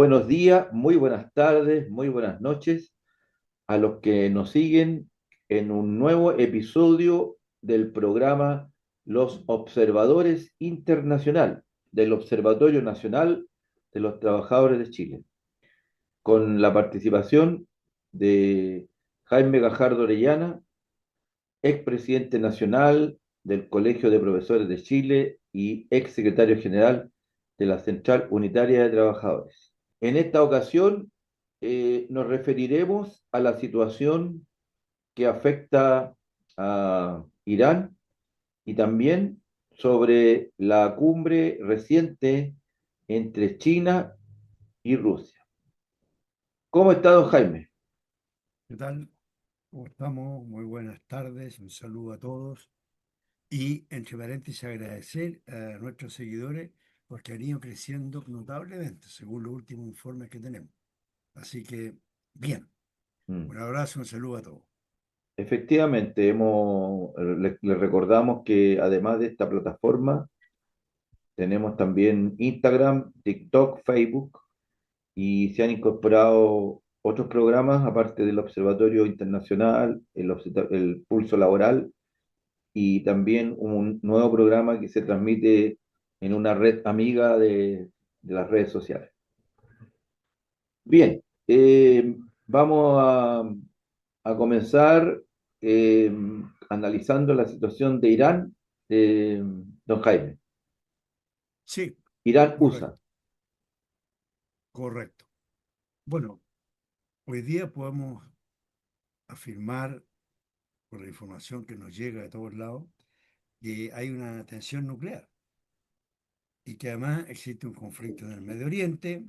buenos días, muy buenas tardes, muy buenas noches a los que nos siguen en un nuevo episodio del programa Los Observadores Internacional del Observatorio Nacional de los Trabajadores de Chile, con la participación de Jaime Gajardo Orellana, expresidente nacional del Colegio de Profesores de Chile y ex secretario general de la Central Unitaria de Trabajadores. En esta ocasión nos referiremos a la situación que afecta a Irán y también sobre la cumbre reciente entre China y Rusia. ¿Cómo está, don Jaime? ¿Qué tal? ¿Cómo estamos? Muy buenas tardes, un saludo a todos y entre paréntesis agradecer a nuestros seguidores porque han ido creciendo notablemente según los últimos informes que tenemos. Así que, bien, Mm. un abrazo, un saludo a todos. Efectivamente, les recordamos que además de esta plataforma, tenemos también Instagram, TikTok, Facebook y se han incorporado otros programas aparte del Observatorio Internacional, el Pulso Laboral y también un nuevo programa que se transmite en una red amiga de las redes sociales. Bien, vamos a comenzar eh, analizando la situación de Irán, don Jaime. Sí, Irán-USA. correcto, correcto. Bueno, hoy día podemos afirmar, por la información que nos llega de todos lados, que hay una tensión nuclear y que además existe un conflicto en el Medio Oriente,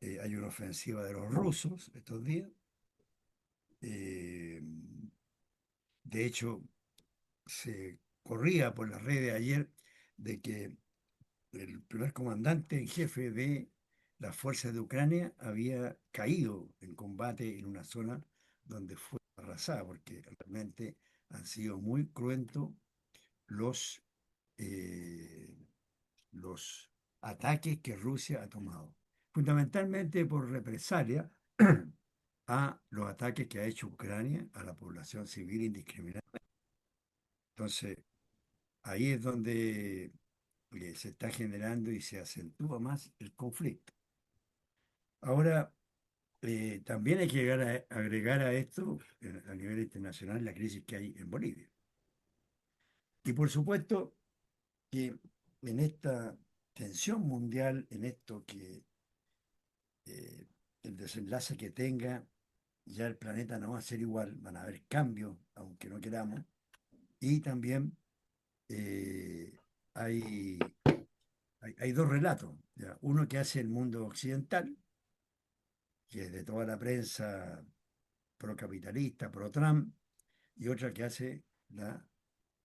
hay una ofensiva de los rusos estos días. Eh, de hecho, se corría por las redes ayer de que el primer comandante en jefe de las fuerzas de Ucrania había caído en combate en una zona donde fue arrasada, porque realmente han sido muy cruentos los, eh, los ataques que Rusia ha tomado, fundamentalmente por represalia a los ataques que ha hecho Ucrania a la población civil indiscriminada. Entonces, ahí es donde se está generando y se acentúa más el conflicto. Ahora, también hay que agregar a esto, a nivel internacional, la crisis que hay en Bolivia. Y por supuesto que en esta tensión mundial, en esto que eh, el desenlace que tenga, ya el planeta no va a ser igual, van a haber cambios, aunque no queramos, y también eh, hay hay dos relatos, ¿ya? Uno que hace el mundo occidental, que es de toda la prensa procapitalista, pro-Trump, y otra que hace la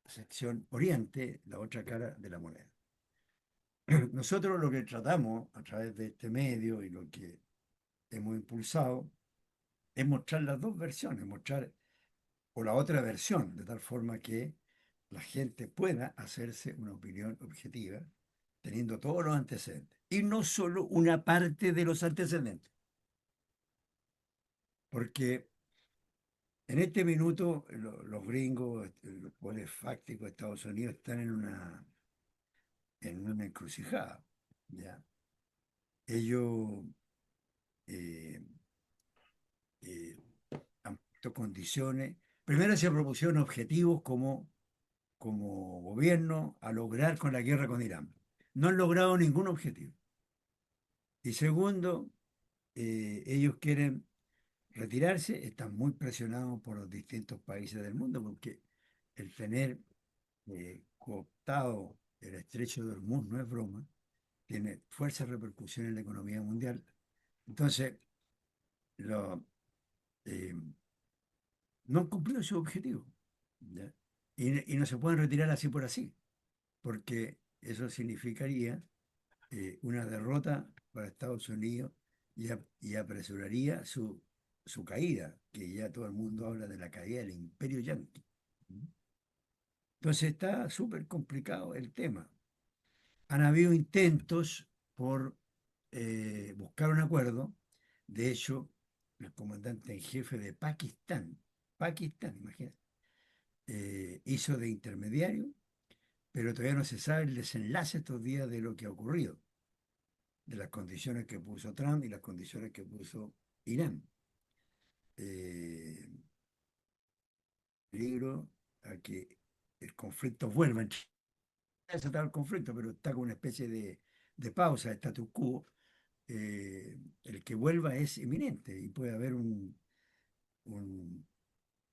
sección Oriente, la otra cara de la moneda. Nosotros lo que tratamos a través de este medio y lo que hemos impulsado es mostrar las dos versiones, mostrar o la otra versión, de tal forma que la gente pueda hacerse una opinión objetiva teniendo todos los antecedentes y no solo una parte de los antecedentes. Porque en este minuto los gringos, los poderes fácticos de Estados Unidos están en una encrucijada. ¿Ya? Ellos eh, eh, han puesto condiciones. Primero se propusieron objetivos como gobierno a lograr con la guerra con Irán. No han logrado ningún objetivo. Y segundo, ellos quieren retirarse, están muy presionados por los distintos países del mundo porque el tener cooptado el estrecho de Hormuz no es broma, tiene fuertes repercusiones en la economía mundial. Entonces, lo, eh, no han cumplido su objetivo. ¿Ya? Y no se pueden retirar así por así, porque eso significaría una derrota para Estados Unidos y apresuraría su caída, que ya todo el mundo habla de la caída del imperio yanqui. Entonces está súper complicado el tema. Han habido intentos por buscar un acuerdo. De hecho, el comandante en jefe de Pakistán, imagínate, hizo de intermediario, pero todavía no se sabe el desenlace estos días de lo que ha ocurrido, de las condiciones que puso Trump y las condiciones que puso Irán. Eh, Peligro a que el conflicto vuelva. En Chile se ha desatado el conflicto, pero está con una especie de pausa, de status quo. El que vuelva es inminente y puede haber un, un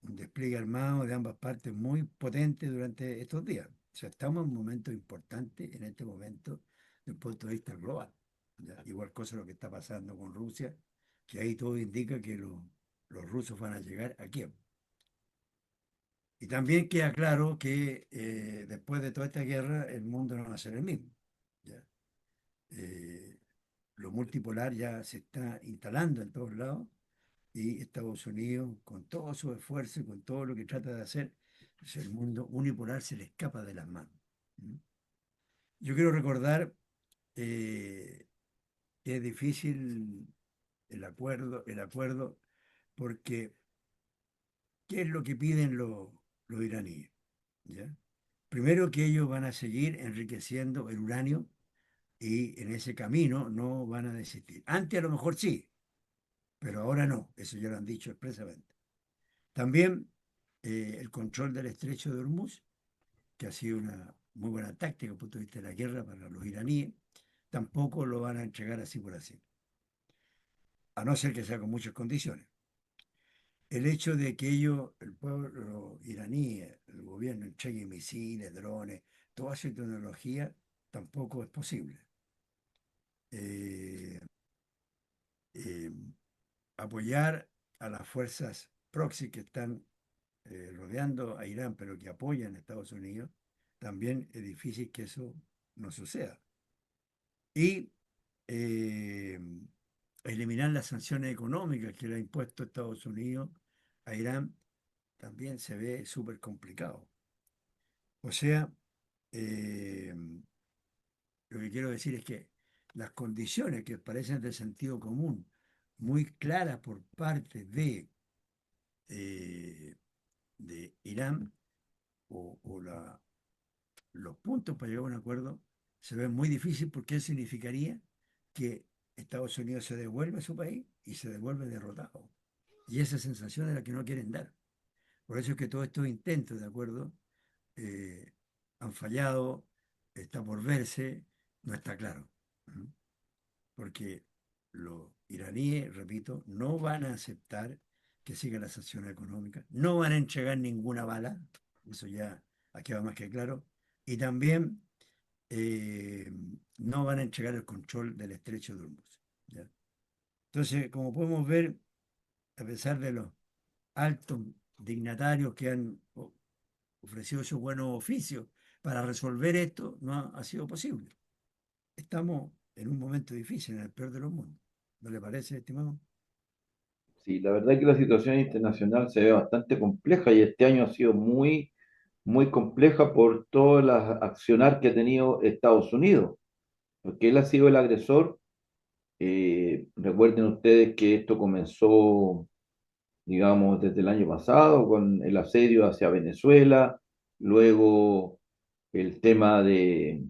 despliegue armado de ambas partes muy potente durante estos días. O sea, estamos en un momento importante en este momento desde el punto de vista global. ¿Ya? Igual cosa lo que está pasando con Rusia, que ahí todo indica que los rusos van a llegar a Kiev. Y también queda claro que después de toda esta guerra el mundo no va a ser el mismo. ¿Ya? Eh, lo multipolar ya se está instalando en todos lados y Estados Unidos, con todo su esfuerzo y con todo lo que trata de hacer, pues el mundo unipolar se le escapa de las manos. ¿Mm? Yo quiero recordar eh, que es difícil el acuerdo, porque ¿qué es lo que piden los iraníes? ¿Ya? Primero que ellos van a seguir enriqueciendo el uranio y en ese camino no van a desistir. Antes a lo mejor sí, pero ahora no, eso ya lo han dicho expresamente. También el control del estrecho de Hormuz, que ha sido una muy buena táctica desde el punto de vista de la guerra para los iraníes, tampoco lo van a entregar así por así, a no ser que sea con muchas condiciones. El hecho de que ellos, el pueblo iraní, el gobierno entregue misiles, drones, toda su tecnología, tampoco es posible. Eh, eh, Apoyar a las fuerzas proxy que están rodeando a Irán, pero que apoyan a Estados Unidos, también es difícil que eso no suceda. Y eh, eliminar las sanciones económicas que le ha impuesto Estados Unidos a Irán también se ve súper complicado. O sea, eh, lo que quiero decir es que las condiciones que parecen de sentido común, muy claras por parte eh, de Irán, o los puntos para llegar a un acuerdo, se ven muy difícil porque eso significaría que Estados Unidos se devuelve a su país y se devuelve derrotado. Y esa sensación es la que no quieren dar. Por eso es que todos estos intentos de acuerdo eh, han fallado, está por verse, no está claro. ¿Mm? Porque los iraníes, repito, no van a aceptar que sigan las sanciones económicas, no van a entregar ninguna bala, eso ya aquí va más que claro, y también eh, no van a entregar el control del estrecho de Hormuz. ¿Ya? Entonces, como podemos ver, a pesar de los altos dignatarios que han ofrecido sus buenos oficios para resolver esto, no ha sido posible. Estamos en un momento difícil, en el peor de los mundos. ¿No le parece, estimado? Sí, la verdad es que la situación internacional se ve bastante compleja y este año ha sido muy, muy compleja por todas las accionar que ha tenido Estados Unidos, porque él ha sido el agresor. Recuerden ustedes que esto comenzó, digamos, desde el año pasado con el asedio hacia Venezuela, luego el tema de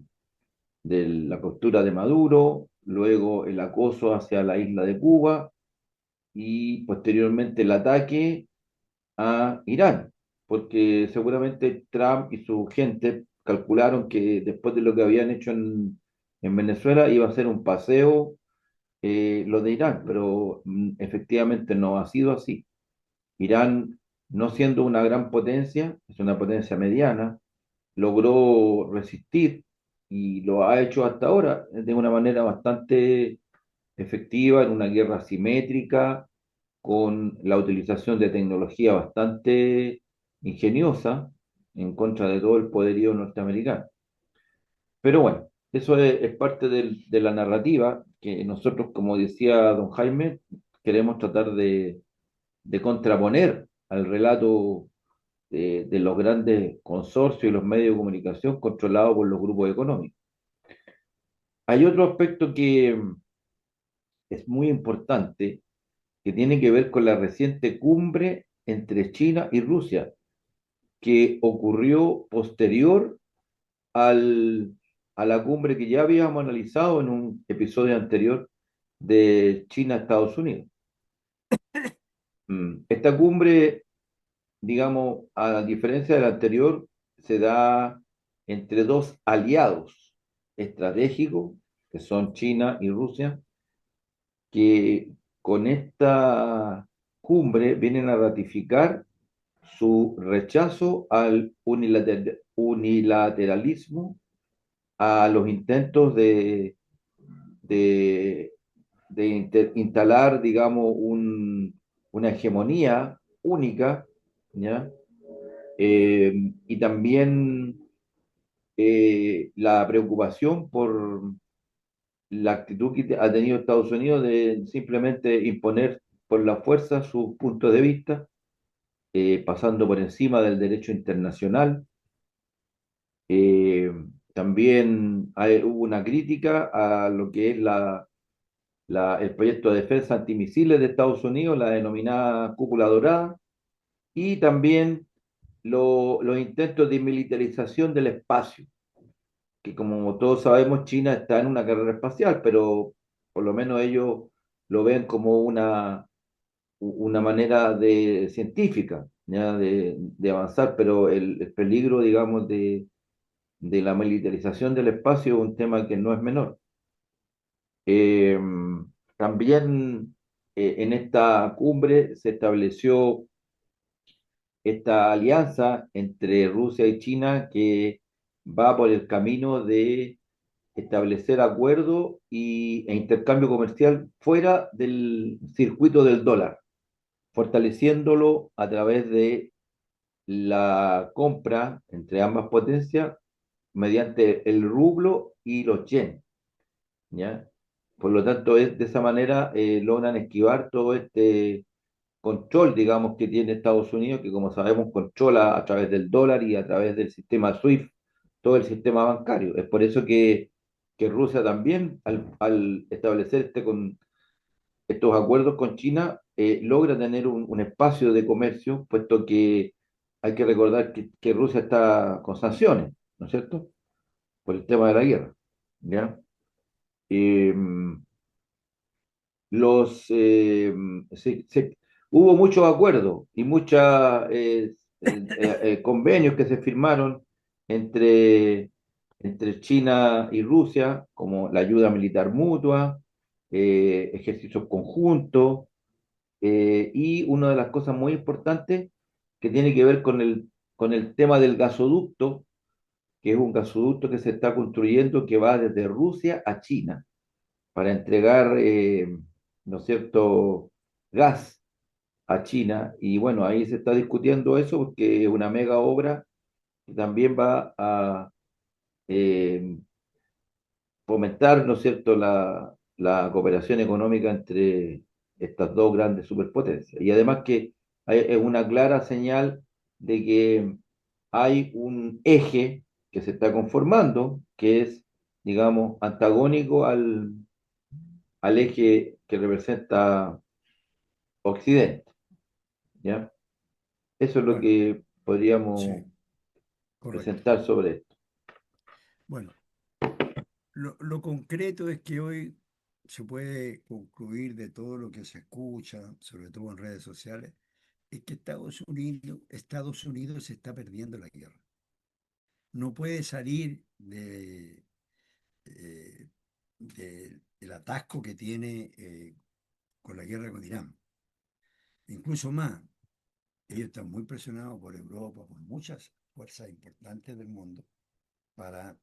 la postura de Maduro, luego el acoso hacia la isla de Cuba y posteriormente el ataque a Irán, porque seguramente Trump y su gente calcularon que después de lo que habían hecho en Venezuela iba a ser un paseo lo de Irán, pero efectivamente no ha sido así. Irán, no siendo una gran potencia, es una potencia mediana, logró resistir y lo ha hecho hasta ahora de una manera bastante efectiva en una guerra simétrica, con la utilización de tecnología bastante ingeniosa en contra de todo el poderío norteamericano. Pero bueno, eso es parte de la narrativa que nosotros, como decía don Jaime, queremos tratar de contraponer al relato de los grandes consorcios y los medios de comunicación controlados por los grupos económicos. Hay otro aspecto es muy importante, que tiene que ver con la reciente cumbre entre China y Rusia, que ocurrió posterior al, a la cumbre que ya habíamos analizado en un episodio anterior de China-Estados Unidos. Esta cumbre, digamos, a diferencia de la anterior, se da entre dos aliados estratégicos, que son China y Rusia, que con esta cumbre vienen a ratificar su rechazo al unilateralismo, a los intentos de, instalar, digamos, una hegemonía única, ¿ya? Y también la preocupación por la actitud que ha tenido Estados Unidos de simplemente imponer por la fuerza sus puntos de vista, pasando por encima del derecho internacional. Eh, También hubo una crítica a lo que es el proyecto de defensa antimisiles de Estados Unidos, la denominada Cúpula Dorada, y también los intentos de militarización del espacio, que como todos sabemos, China está en una carrera espacial, pero por lo menos ellos lo ven como una manera científica, ¿ya? De avanzar, pero el peligro, digamos, de la militarización del espacio es un tema que no es menor. Eh, También en esta cumbre se estableció esta alianza entre Rusia y China que va por el camino de establecer acuerdos e intercambio comercial fuera del circuito del dólar, fortaleciéndolo a través de la compra entre ambas potencias mediante el rublo y los yen, ¿ya? Por lo tanto, de esa manera logran esquivar todo este control, digamos, que tiene Estados Unidos, que como sabemos controla a través del dólar y a través del sistema SWIFT todo el sistema bancario. Es por eso que Rusia también, al establecer estos acuerdos con China, logra tener un espacio de comercio, puesto que hay que recordar que Rusia está con sanciones, ¿no es cierto? Por el tema de la guerra, ¿ya? Eh, los, se- se- Hubo muchos acuerdos y muchos convenios que se firmaron entre, entre China y Rusia, como la ayuda militar mutua, ejercicios conjuntos, y una de las cosas muy importantes que tiene que ver con el tema del gasoducto, que es un gasoducto que se está construyendo que va desde Rusia a China para entregar, ¿no es cierto?, gas a China. Y bueno, ahí se está discutiendo eso porque es una mega obra que también va a eh, fomentar, ¿no es cierto?, la cooperación económica entre estas dos grandes superpotencias. Y además que es una clara señal de que hay un eje que se está conformando, que es, digamos, antagónico al eje que representa Occidente, ¿ya? Eso es lo Bueno, que podríamos sí, correcto. presentar sobre esto. Bueno, lo concreto es que hoy se puede concluir de todo lo que se escucha, sobre todo en redes sociales, es que Estados Unidos está perdiendo la guerra. No puede salir eh, del atasco que tiene con la guerra con Irán. Incluso más, ellos están muy presionados por Europa, por muchas fuerzas importantes del mundo, para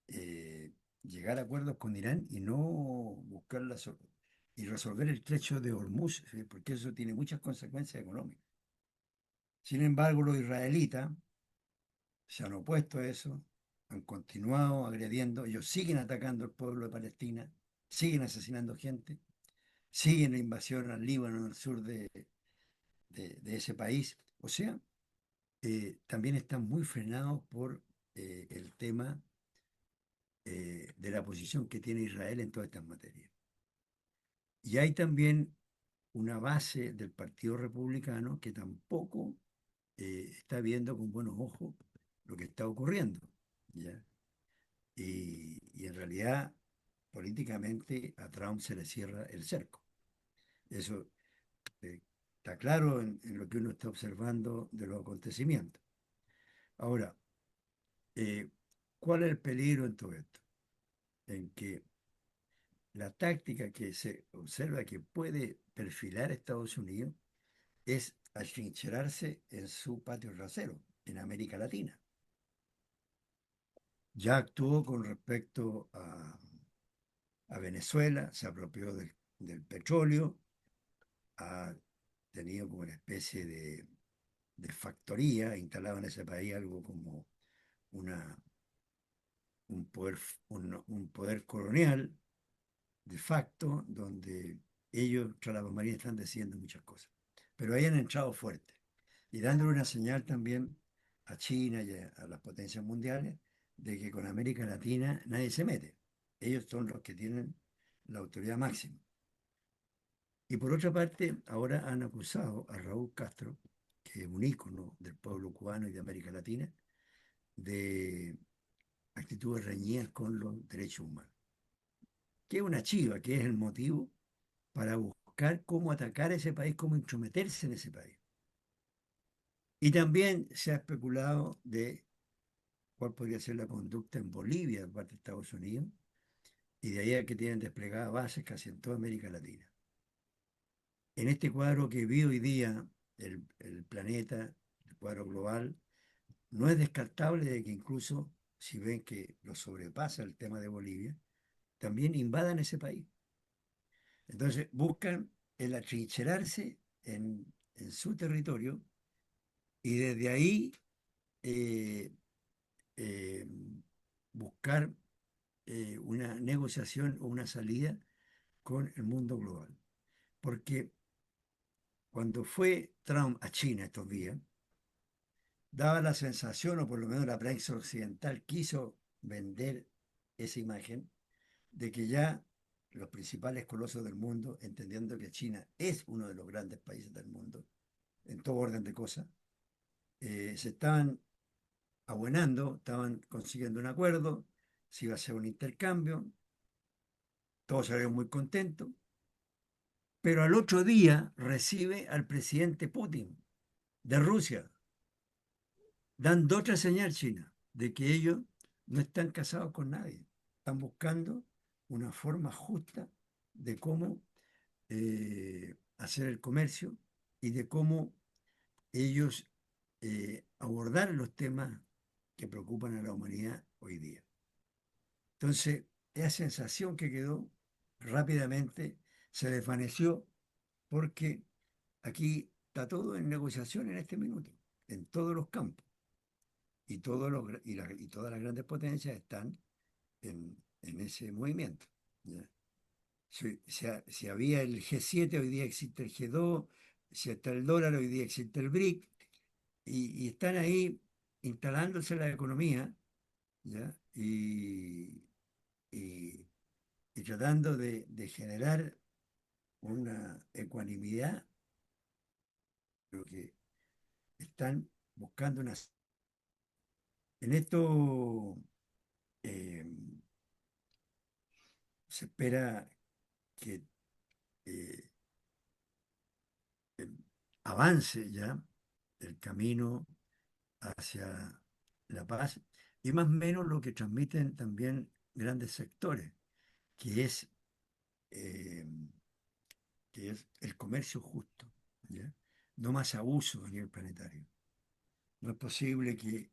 eh, llegar a acuerdos con Irán y no buscar y resolver el estrecho de Hormuz, porque eso tiene muchas consecuencias económicas. Sin embargo, los israelitas se han opuesto a eso, han continuado agrediendo, ellos siguen atacando al pueblo de Palestina, siguen asesinando gente, siguen la invasión al Líbano, al sur de ese país. O sea, también están muy frenados por el tema de la posición que tiene Israel en todas estas materias. Y hay también una base del Partido Republicano que tampoco está viendo con buenos ojos lo que está ocurriendo, ¿ya? Y en realidad, políticamente, a Trump se le cierra el cerco. Eso está claro en lo que uno está observando de los acontecimientos. Ahora, eh, ¿cuál es el peligro en todo esto? En que la táctica que se observa que puede perfilar Estados Unidos es atrincherarse en su patio trasero, en América Latina. Ya actuó con respecto a Venezuela, se apropió del petróleo, ha tenido como una especie de factoría, instalado en ese país algo como una, un poder colonial de facto, donde ellos, tras la María, están decidiendo muchas cosas. Pero ahí han entrado fuerte y dándole una señal también a China y a las potencias mundiales de que con América Latina nadie se mete. Ellos son los que tienen la autoridad máxima. Y por otra parte, ahora han acusado a Raúl Castro, que es un ícono del pueblo cubano y de América Latina, de actitudes reñidas con los derechos humanos. Que es una chiva, que es el motivo para buscar cómo atacar a ese país, cómo intrometerse en ese país. Y también se ha especulado de cuál podría ser la conducta en Bolivia de parte de Estados Unidos, y de ahí a que tienen desplegadas bases casi en toda América Latina. En este cuadro que vi hoy día, el planeta, el cuadro global, no es descartable de que incluso, si ven que lo sobrepasa el tema de Bolivia, también invadan ese país. Entonces buscan el atrincherarse en su territorio y desde ahí eh, eh, buscar una negociación o una salida con el mundo global. Porque cuando fue Trump a China estos días, daba la sensación, o por lo menos la prensa occidental quiso vender esa imagen, de que ya los principales colosos del mundo, entendiendo que China es uno de los grandes países del mundo, en todo orden de cosas, se estaban abuenando, estaban consiguiendo un acuerdo, se iba a hacer un intercambio, todos salieron muy contentos, pero al otro día recibe al presidente Putin de Rusia, dando otra señal China de que ellos no están casados con nadie, están buscando una forma justa de cómo hacer el comercio y de cómo ellos abordar los temas que preocupan a la humanidad hoy día. Entonces, esa sensación que quedó rápidamente se desvaneció porque aquí está todo en negociación en este minuto, en todos los campos, y, y todas las grandes potencias están en ese movimiento. ¿Ya? Si había el G7, hoy día existe el G2, si está el dólar, hoy día existe el BRIC, y están ahí instalándose la economía, ¿ya? Y, y tratando de generar una ecuanimidad, lo que están buscando una... En esto eh, se espera que eh, eh, avance ya el camino hacia la paz y más o menos lo que transmiten también grandes sectores, que es, eh, que es el comercio justo, ¿ya? No más abuso a nivel planetario. No es posible que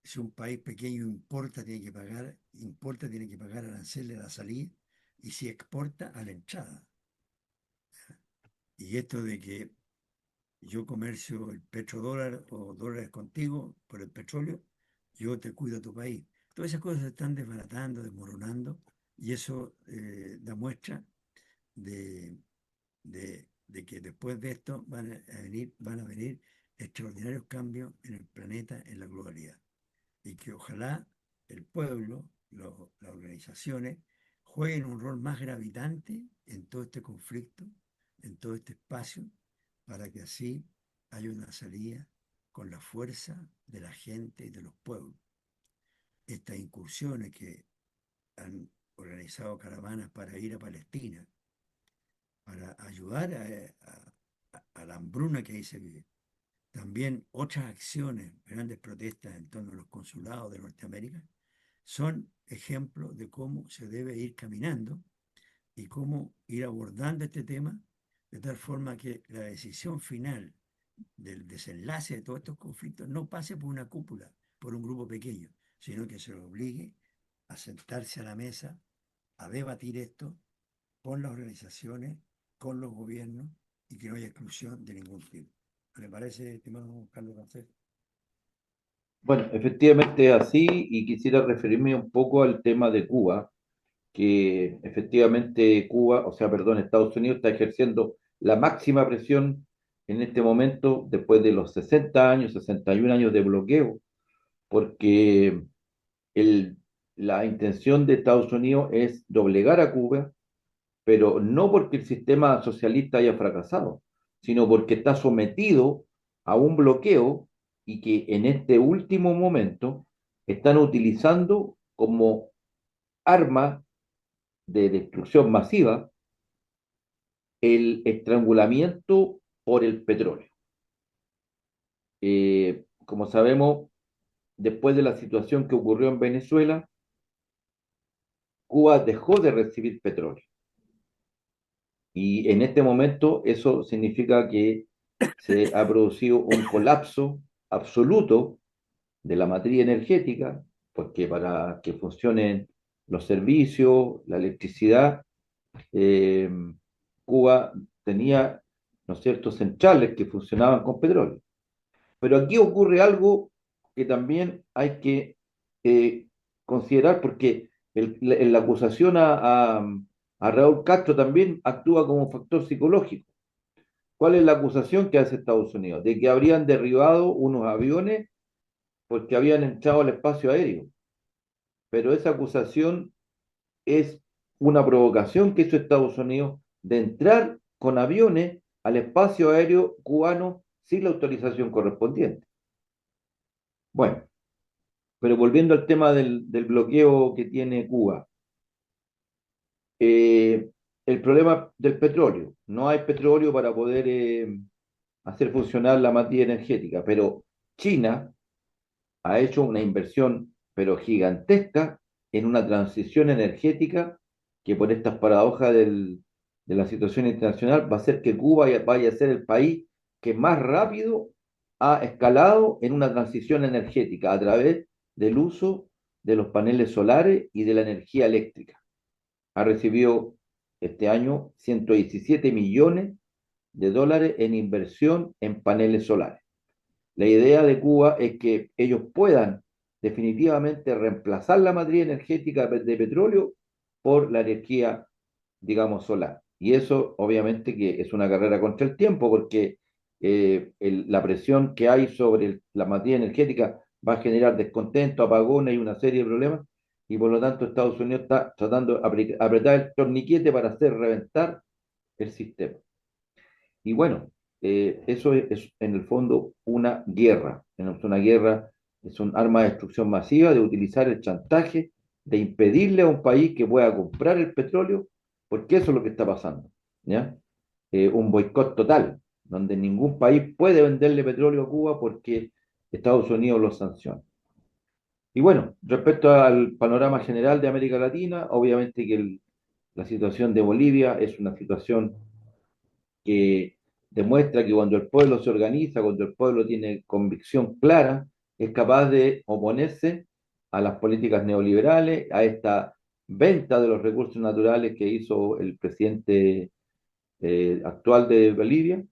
si un país pequeño importa, tiene que pagar aranceles a la salida y si exporta a la entrada. Y esto de que yo comercio el petrodólar o dólares contigo por el petróleo, yo te cuido a tu país. Todas esas cosas se están desbaratando, desmoronando, y eso da muestra de, de que después de esto van a venir extraordinarios cambios en el planeta, en la globalidad. Y que ojalá el pueblo, las organizaciones, jueguen un rol más gravitante en todo este conflicto, en todo este espacio, para que así haya una salida con la fuerza de la gente y de los pueblos. Estas incursiones que han organizado caravanas para ir a Palestina, para ayudar a la hambruna que ahí se vive. También otras acciones, grandes protestas en torno a los consulados de Norteamérica, son ejemplos de cómo se debe ir caminando y cómo ir abordando este tema de tal forma que la decisión final del desenlace de todos estos conflictos no pase por una cúpula, por un grupo pequeño, sino que se lo obligue a sentarse a la mesa, a debatir esto con las organizaciones, con los gobiernos y que no haya exclusión de ningún tipo. ¿Le parece, estimado Carlos Garcés? Bueno, efectivamente es así y quisiera referirme un poco al tema de Cuba, que efectivamente Cuba, o sea, perdón, Estados Unidos está ejerciendo la máxima presión en este momento después de los 60 años, 61 años de bloqueo, porque el, la intención de Estados Unidos es doblegar a Cuba, pero no porque el sistema socialista haya fracasado, sino porque está sometido a un bloqueo y que en este último momento están utilizando como arma de destrucción masiva el estrangulamiento por el petróleo. Como sabemos, después de la situación que ocurrió en Venezuela, Cuba dejó de recibir petróleo. Y en este momento eso significa que se ha producido un colapso absoluto de la matriz energética, porque para que funcionen los servicios, la electricidad, eh, Cuba tenía, ¿no es cierto?, centrales que funcionaban con petróleo. Pero aquí ocurre algo que también hay que eh, considerar, porque la acusación a Raúl Castro también actúa como factor psicológico. ¿Cuál es la acusación que hace Estados Unidos? De que habrían derribado unos aviones porque habían entrado al espacio aéreo. Pero esa acusación es una provocación que hizo Estados Unidos de entrar con aviones al espacio aéreo cubano sin la autorización correspondiente. Bueno, pero volviendo al tema del bloqueo que tiene Cuba, eh, el problema del petróleo. No hay petróleo para poder hacer funcionar la matriz energética, pero China ha hecho una inversión, pero gigantesca, en una transición energética que por estas paradojas de la situación internacional va a hacer que Cuba vaya a ser el país que más rápido ha escalado en una transición energética a través del uso de los paneles solares y de la energía eléctrica. Ha recibido este año 117 millones de dólares en inversión en paneles solares. La idea de Cuba es que ellos puedan definitivamente reemplazar la matriz energética de petróleo por la energía, digamos, solar. Y eso obviamente que es una carrera contra el tiempo porque la presión que hay sobre la matriz energética va a generar descontento, apagones y una serie de problemas. Y por lo tanto Estados Unidos está tratando de apretar el torniquete para hacer reventar el sistema. Y bueno, eso es en el fondo una guerra. Es una guerra, es un arma de destrucción masiva de utilizar el chantaje, de impedirle a un país que pueda comprar el petróleo, porque eso es lo que está pasando. ¿Ya? Un boicot total, donde ningún país puede venderle petróleo a Cuba porque Estados Unidos lo sanciona. Y bueno, respecto al panorama general de América Latina, obviamente que la situación de Bolivia es una situación que demuestra que cuando el pueblo se organiza, cuando el pueblo tiene convicción clara, es capaz de oponerse a las políticas neoliberales, a esta venta de los recursos naturales que hizo el presidente actual de Bolivia.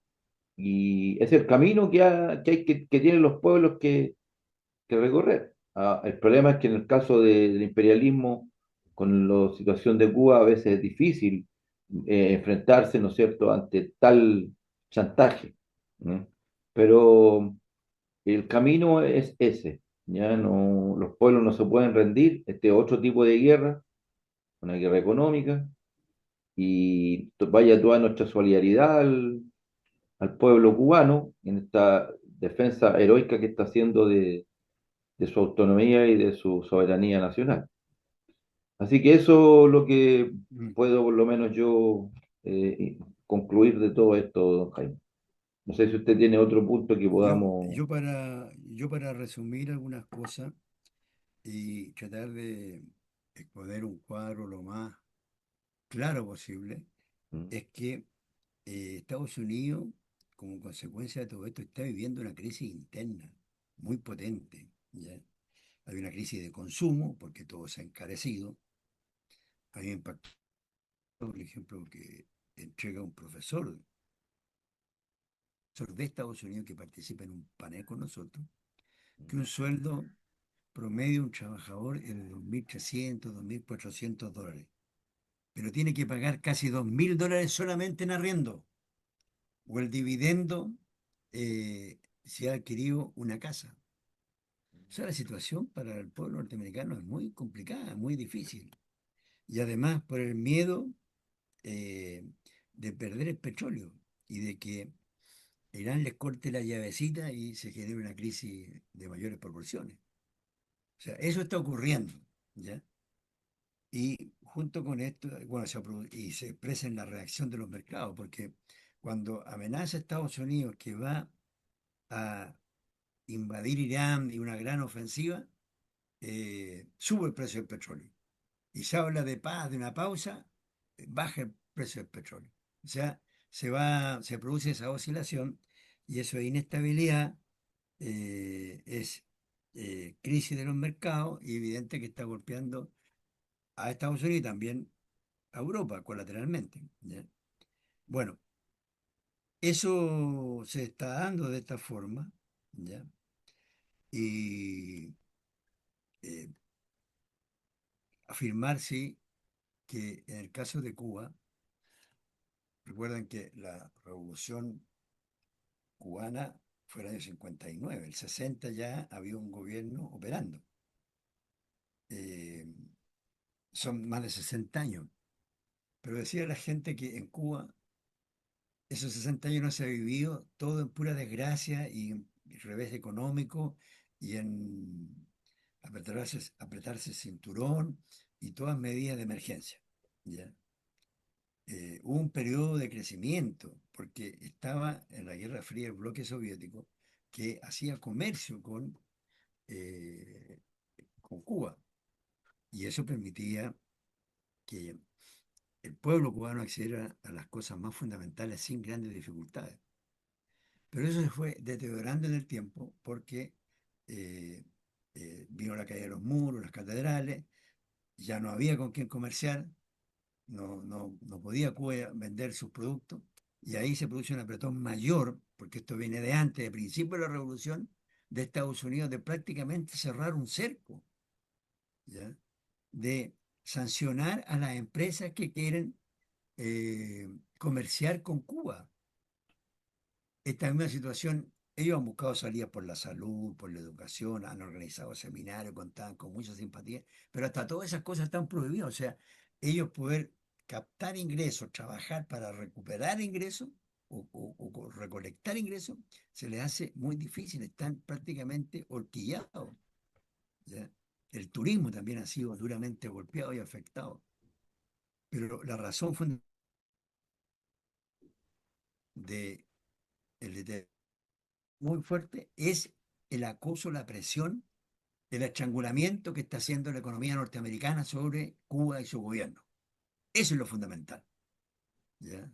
Y es el camino que tienen los pueblos que recorrer. El problema es que en el caso del imperialismo, con la situación de Cuba, a veces es difícil enfrentarse, ¿no es cierto?, ante tal chantaje. ¿No? Pero el camino es ese, ya no, los pueblos no se pueden rendir, este otro tipo de guerra, una guerra económica, y vaya toda nuestra solidaridad al pueblo cubano en esta defensa heroica que está haciendo de su autonomía y de su soberanía nacional. Así que eso es lo que Mm. puedo por lo menos yo concluir de todo esto, don Jaime. No sé si usted tiene otro punto que podamos... Yo para resumir algunas cosas y tratar de exponer un cuadro lo más claro posible, ¿Mm? es que Estados Unidos, como consecuencia de todo esto, está viviendo una crisis interna muy potente, ¿ya? Hay una crisis de consumo, porque todo se ha encarecido. Hay un impacto, por ejemplo, que entrega un profesor de Estados Unidos que participa en un panel con nosotros, que un sueldo promedio de un trabajador es de 2.300, $2.400, pero tiene que pagar casi $2.000 solamente en arriendo o el dividendo si ha adquirido una casa. O sea, la situación para el pueblo norteamericano es muy complicada, muy difícil. Y además por el miedo eh, de perder el petróleo y de que Irán les corte la llavecita y se genere una crisis de mayores proporciones. O sea, eso está ocurriendo, ¿ya? Y junto con esto, bueno, y se expresa en la reacción de los mercados, porque cuando amenaza a Estados Unidos que va a invadir Irán y una gran ofensiva, sube el precio del petróleo. Y se habla de paz, de una pausa, baja el precio del petróleo. O sea, se produce esa oscilación y eso es inestabilidad, es crisis de los mercados y evidente que está golpeando a Estados Unidos y también a Europa colateralmente, ¿ya? Bueno, eso se está dando de esta forma, ¿ya? Y eh, afirmar, sí, que en el caso de Cuba, recuerden que la revolución cubana fue el año 59, el 60 ya había un gobierno operando. Eh, Son más de 60 años, pero decía la gente que en Cuba esos 60 años no se ha vivido todo en pura desgracia y en revés económico y en apretarse el cinturón y todas medidas de emergencia, ¿ya? Hubo un periodo de crecimiento porque estaba en la Guerra Fría el bloque soviético que hacía comercio con Cuba y eso permitía que el pueblo cubano accediera a las cosas más fundamentales sin grandes dificultades. Pero eso se fue deteriorando en el tiempo porque eh, vino la caída de los muros, las catedrales, ya no había con quién comerciar, no podía Cuba vender sus productos, y ahí se produce un apretón mayor, porque esto viene de antes, de principio de la revolución, de Estados Unidos, de prácticamente cerrar un cerco, ¿ya? De sancionar a las empresas que quieren comerciar con Cuba. Esta misma situación, ellos han buscado salidas por la salud, por la educación, han organizado seminarios, contaban con mucha simpatía, pero hasta todas esas cosas están prohibidas. O sea, ellos poder captar ingresos, trabajar para recuperar ingresos o recolectar ingresos, se les hace muy difícil, están prácticamente horquillados, ¿ya? El turismo también ha sido duramente golpeado y afectado, pero la razón fundamental de el deterioro muy fuerte es el acoso, la presión, el estrangulamiento que está haciendo la economía norteamericana sobre Cuba y su gobierno. Eso es lo fundamental, ¿ya?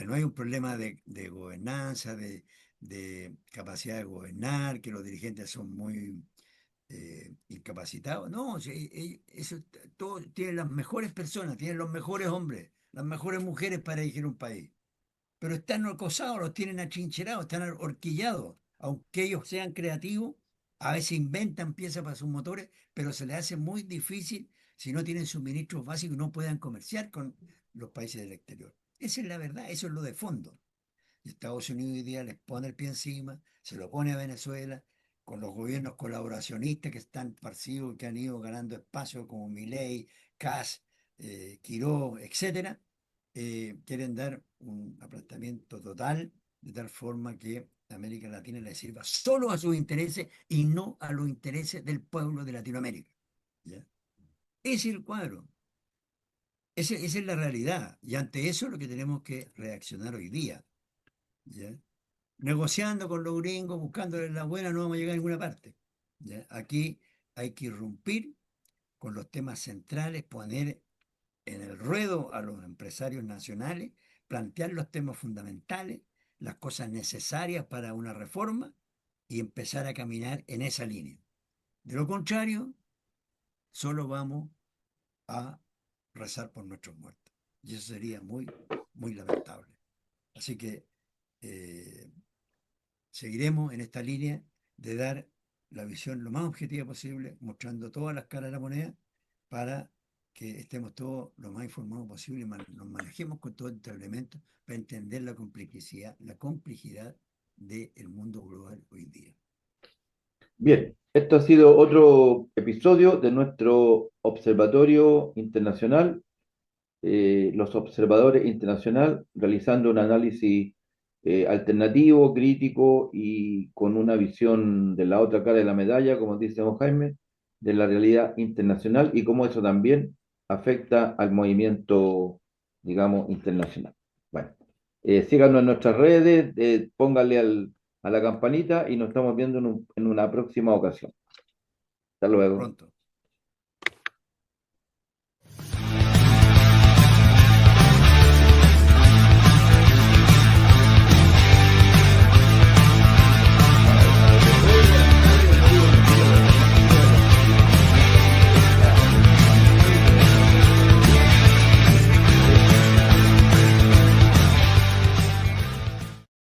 No hay un problema de gobernanza, de capacidad de gobernar, que los dirigentes son muy incapacitados. No, sí, eso, todo, tienen las mejores personas, tienen los mejores hombres, las mejores mujeres para dirigir un país, pero están acosados, los tienen atrincherados, están horquillados. Aunque ellos sean creativos, a veces inventan piezas para sus motores, pero se les hace muy difícil si no tienen suministros básicos y no puedan comerciar con los países del exterior. Esa es la verdad, eso es lo de fondo. Y Estados Unidos hoy día les pone el pie encima, se lo pone a Venezuela, con los gobiernos colaboracionistas que están parcidos, que han ido ganando espacio, como Milei, Kass, Quiró, etcétera, quieren dar un aplastamiento total, de tal forma que América Latina le sirva solo a sus intereses y no a los intereses del pueblo de Latinoamérica. ¿Ya? Ese es el cuadro, esa es la realidad, y ante eso es lo que tenemos que reaccionar hoy día. ¿Ya? Negociando con los gringos, buscándoles la buena, no vamos a llegar a ninguna parte. ¿Ya? Aquí hay que irrumpir con los temas centrales, poner en el ruedo a los empresarios nacionales, plantear los temas fundamentales, las cosas necesarias para una reforma y empezar a caminar en esa línea. De lo contrario, solo vamos a rezar por nuestros muertos. Y eso sería muy, muy lamentable. Así que eh, seguiremos en esta línea de dar la visión lo más objetiva posible, mostrando todas las caras de la moneda para que estemos todos lo más informados posible y nos manejemos con todos estos elementos para entender la complejidad del mundo global hoy día. Bien, esto ha sido otro episodio de nuestro Observatorio Internacional, los observadores internacional realizando un análisis alternativo, crítico y con una visión de la otra cara de la medalla, como dice don Jaime, de la realidad internacional y cómo eso también afecta al movimiento, digamos, internacional. Bueno, síganos en nuestras redes, póngale a la campanita y nos estamos viendo en una próxima ocasión. Hasta Hasta luego. pronto.